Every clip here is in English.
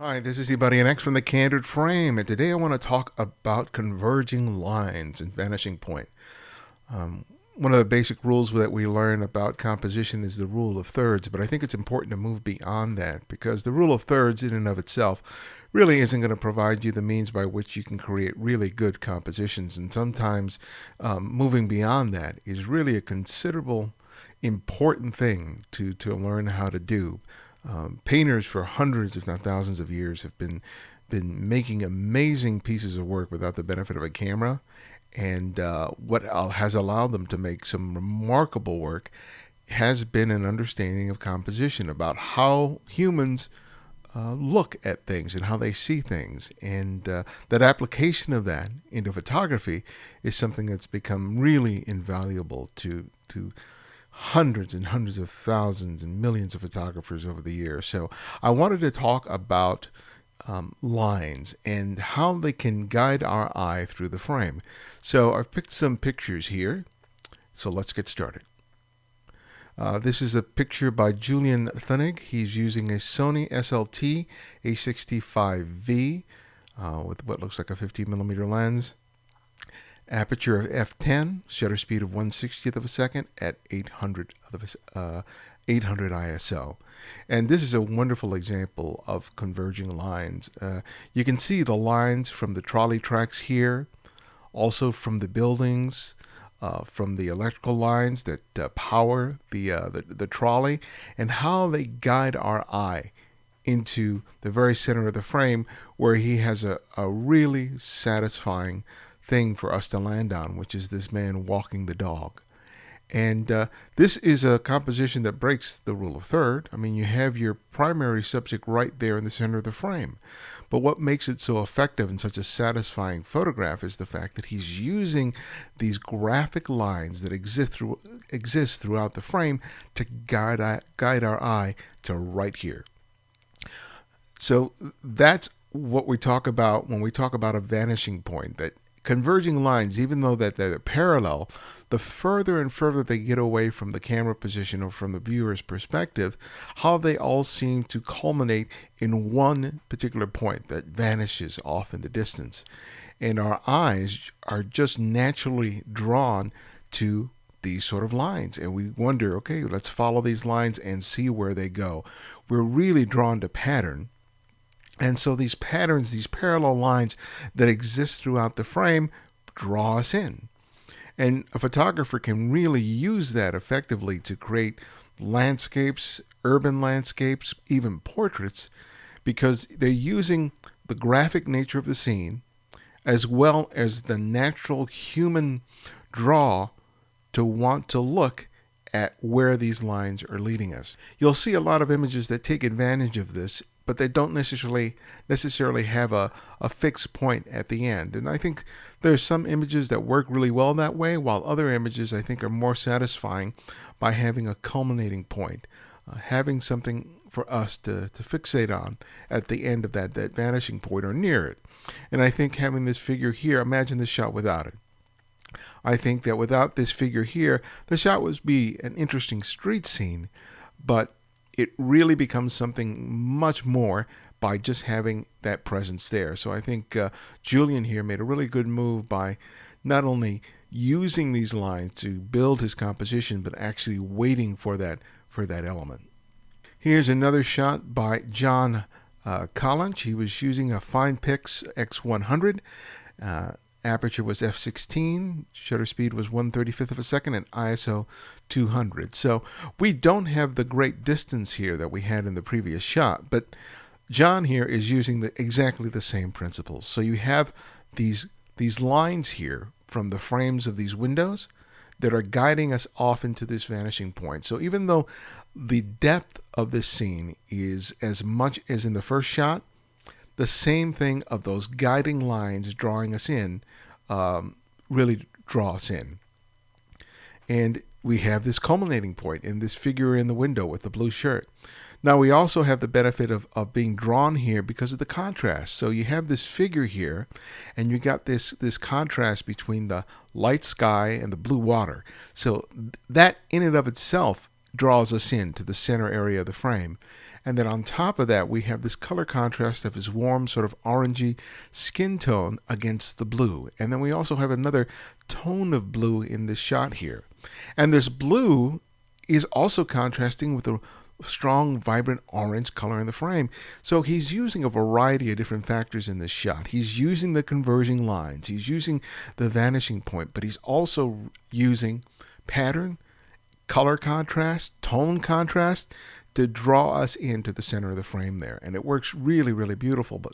Hi, this is Ibarionex from the Candid Frame, and today I want to talk about converging lines and vanishing point. Um, One of the basic rules that we learn about composition is the rule of thirds, but I think it's important to move beyond that because the rule of thirds, in and of itself, really isn't going to provide you the means by which you can create really good compositions. And sometimes moving beyond that is really a considerable, important thing to learn how to do. Painters for hundreds, if not thousands, of years have been making amazing pieces of work without the benefit of a camera, and what has allowed them to make some remarkable work has been an understanding of composition about how humans look at things and how they see things, and that application of that into photography is something that's become really invaluable to hundreds and hundreds of thousands and millions of photographers over the years. So I wanted to talk about lines and how they can guide our eye through the frame. So I've picked some pictures here. So let's get started. This is a picture by Julian Thunig. He's using a Sony SLT A65V with what looks like a 50mm lens. Aperture of f10, shutter speed of 1/60th of a second at 800 ISO. And this is a wonderful example of converging lines. You can see the lines from the trolley tracks here, also from the buildings, from the electrical lines that power the trolley, and how they guide our eye into the very center of the frame where he has a really satisfying thing for us to land on, which is this man walking the dog. And this is a composition that breaks the rule of third. I mean, you have your primary subject right there in the center of the frame. But what makes it so effective and such a satisfying photograph is the fact that he's using these graphic lines that exist throughout the frame to guide our eye to right here. So that's what we talk about when we talk about a vanishing point, that converging lines, even though that they're parallel, the further and further they get away from the camera position or from the viewer's perspective, how they all seem to culminate in one particular point that vanishes off in the distance. And our eyes are just naturally drawn to these sort of lines. And we wonder, okay, let's follow these lines and see where they go. We're really drawn to pattern. And so these patterns, these parallel lines that exist throughout the frame, draw us in. And a photographer can really use that effectively to create landscapes, urban landscapes, even portraits, because they're using the graphic nature of the scene as well as the natural human draw to want to look at where these lines are leading us. You'll see a lot of images that take advantage of this, but they don't necessarily have a fixed point at the end. And I think there's some images that work really well that way, while other images I think are more satisfying by having a culminating point, having something for us to fixate on at the end of that vanishing point or near it. And I think having this figure here, imagine this shot without it. I think that without this figure here, the shot would be an interesting street scene, but it really becomes something much more by just having that presence there. So I think Julian here made a really good move by not only using these lines to build his composition, but actually waiting for that element. Here's another shot by John Collins. He was using a FinePix X100. Aperture was f16, shutter speed was 1/35th of a second, and ISO 200. So we don't have the great distance here that we had in the previous shot, but John here is using exactly the same principles. So you have these lines here from the frames of these windows that are guiding us off into this vanishing point. So even though the depth of this scene is as much as in the first shot, the same thing of those guiding lines drawing us in really draw us in. And we have this culminating point in this figure in the window with the blue shirt. Now we also have the benefit of being drawn here because of the contrast. So you have this figure here, and you got this contrast between the light sky and the blue water. So that in and of itself draws us into the center area of the frame. And then on top of that, we have this color contrast of his warm, sort of orangey skin tone against the blue. And then we also have another tone of blue in this shot here. And this blue is also contrasting with the strong, vibrant orange color in the frame. So he's using a variety of different factors in this shot. He's using the converging lines. He's using the vanishing point, but he's also using pattern, color contrast, tone contrast to draw us into the center of the frame there. And it works really, really beautiful. But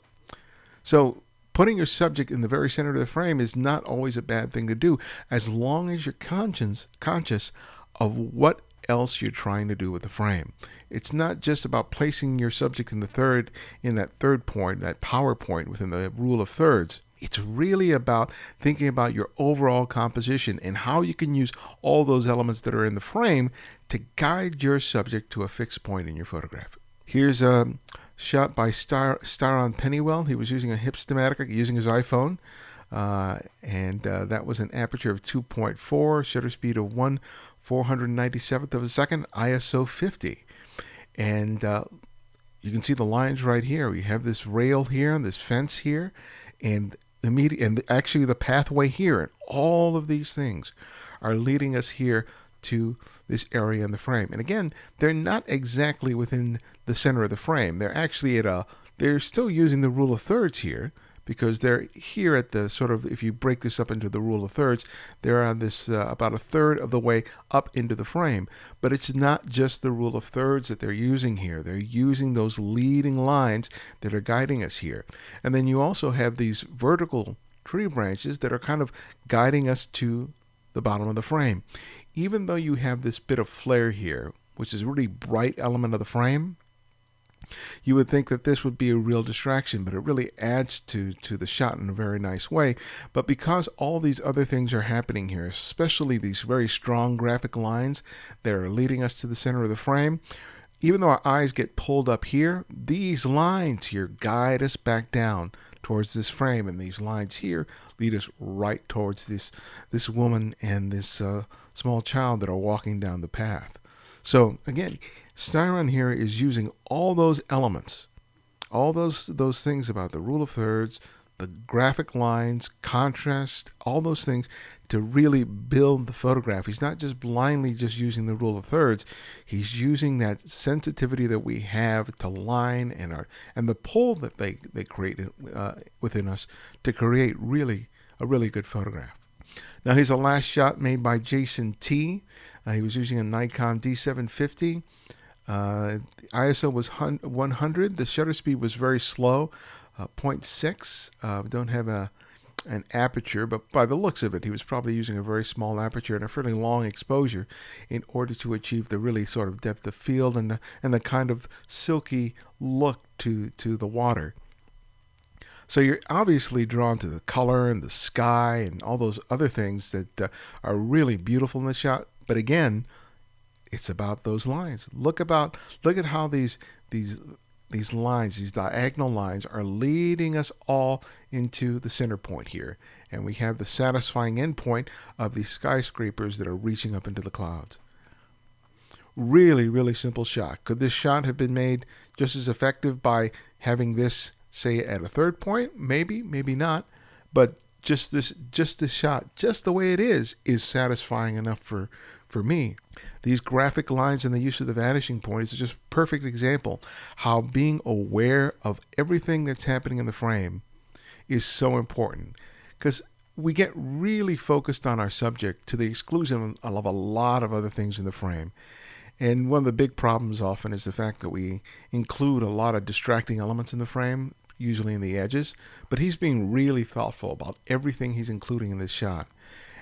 so putting your subject in the very center of the frame is not always a bad thing to do, as long as you're conscious of what else you're trying to do with the frame. It's not just about placing your subject in that third point, that power point within the rule of thirds. It's really about thinking about your overall composition and how you can use all those elements that are in the frame to guide your subject to a fixed point in your photograph. Here's a shot by Styron Pennywell. He was using a Hipstamatic, using his iPhone. And that was an aperture of 2.4, shutter speed of 1/497th of a second, ISO 50. And you can see the lines right here. We have this rail here, this fence here, and actually the pathway here. And all of these things are leading us here to this area in the frame. And again, they're not exactly within the center of the frame. They're actually they're still using the rule of thirds here, because they're here at the sort of, if you break this up into the rule of thirds, they're on this about a third of the way up into the frame. But it's not just the rule of thirds that they're using here. They're using those leading lines that are guiding us here. And then you also have these vertical tree branches that are kind of guiding us to the bottom of the frame. Even though you have this bit of flare here, which is a really bright element of the frame, you would think that this would be a real distraction, but it really adds to the shot in a very nice way. But because all these other things are happening here, especially these very strong graphic lines that are leading us to the center of the frame, even though our eyes get pulled up here, these lines here guide us back down towards this frame, and these lines here lead us right towards this woman and this small child that are walking down the path. So again, Styron here is using all those elements, all those things about the rule of thirds, the graphic lines, contrast, all those things to really build the photograph. He's not just blindly just using the rule of thirds. He's using that sensitivity that we have to line and the pull that they create within us to create a really good photograph. Now here's a last shot made by Jason T. He was using a Nikon D750. ISO was 100. The shutter speed was very slow, 0.6. Don't have an aperture, but by the looks of it, he was probably using a very small aperture and a fairly long exposure in order to achieve the really sort of depth of field and the kind of silky look to the water. So you're obviously drawn to the color and the sky and all those other things that are really beautiful in the shot. But again, it's about those lines. Look at how these lines, these diagonal lines, are leading us all into the center point here. And we have the satisfying endpoint of these skyscrapers that are reaching up into the clouds. Really, really simple shot. Could this shot have been made just as effective by having this, say, at a third point? Maybe, maybe not. But just this shot, just the way it is satisfying enough for me. These graphic lines and the use of the vanishing point is just a perfect example how being aware of everything that's happening in the frame is so important, because we get really focused on our subject to the exclusion of a lot of other things in the frame. And one of the big problems often is the fact that we include a lot of distracting elements in the frame, usually in the edges, but he's being really thoughtful about everything he's including in this shot.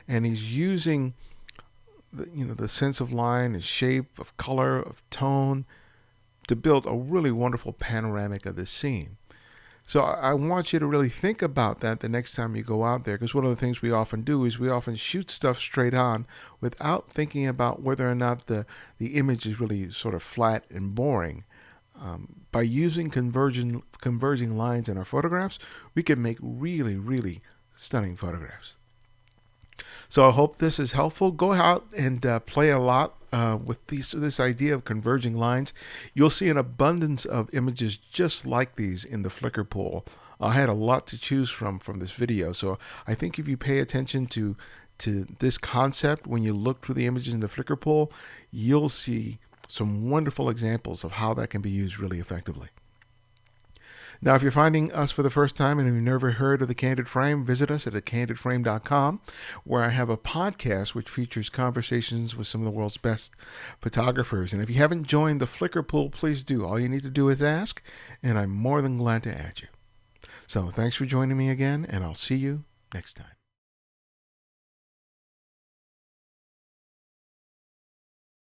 And he's using the sense of line, of shape, of color, of tone, to build a really wonderful panoramic of this scene. So I want you to really think about that the next time you go out there, because one of the things we often do is we often shoot stuff straight on without thinking about whether or not the image is really sort of flat and boring. By using converging lines in our photographs, we can make really, really stunning photographs. So I hope this is helpful. Go out and play a lot with this idea of converging lines. You'll see an abundance of images just like these in the Flickr pool. I had a lot to choose from this video, so I think if you pay attention to this concept when you look through the images in the Flickr pool, you'll see some wonderful examples of how that can be used really effectively. Now, if you're finding us for the first time and you've never heard of the Candid Frame, visit us at thecandidframe.com, where I have a podcast which features conversations with some of the world's best photographers. And if you haven't joined the Flickr pool, please do. All you need to do is ask, and I'm more than glad to add you. So thanks for joining me again, and I'll see you next time.